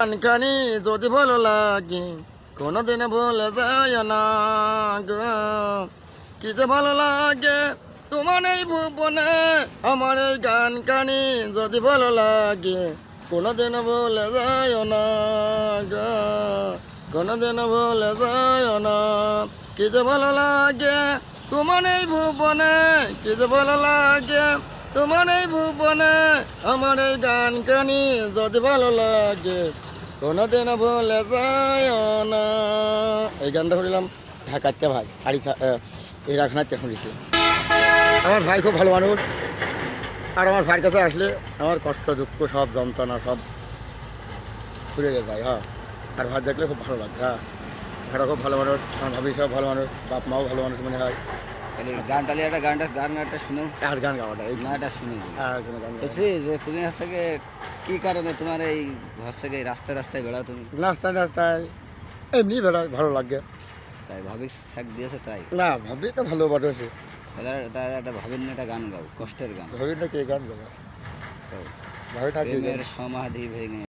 গানখানি যদি ভালো লাগে কোনোদিন ভুলে যায় না গো। কি যে ভালো লাগে তোমার এই ভুবনে, আমার এই গানখানি যদি ভালো লাগে কোনোদিন ভুলে যায় না গো, কোনোদিন ভুলে যায় না। কি যে ভালো লাগে তোমার এই ভুবনে, কি যে ভালো লাগে তোমার এই ভুবনে, আমার এই গানখানি যদি ভালো লাগে কোনোদিন ভুলে যায় না। এই গানটা শুনলাম ঢাকাতে ভাই আড়ি এই রাখনাতে শুনেছি। আমার ভাই খুব ভালো মানুষ, আর আমার ভাইয়ের কাছে আসলে আমার কষ্ট দুঃখ সব যন্ত্রণা সব ঘুরে যায়। হ্যাঁ, আর ভাই দেখলে খুব ভালো লাগে। হ্যাঁ, ভাইটা খুব ভালো মানুষ, আমার ভাবি সব ভালো মানুষ, বাপ মাও ভালো মানুষ মনে হয়। গান তাহলে একটা গানটা শুনো। আর গান গাওয়াটা এই গানটা শুনে আর কোনো গান গাওয়া। বলছি যে তুমি হচ্ছে গিয়ে কি কারণে তোমার এই হচ্ছে গিয়ে রাস্তায় রাস্তায় বেড়াও তুমি? রাস্তায় রাস্তায় এমনি বেড়ায় ভালো লাগে। তাই ভাবি শাক দিয়েছে তাই? না ভাবি তো ভালো মানুষ, তাহলে তার একটা ভাবির নিয়ে একটা গান গাও, কষ্টের গান। ভাবি না কে গান গাবে, ভাবি না কে গান প্রেমের সমাধি ভেঙে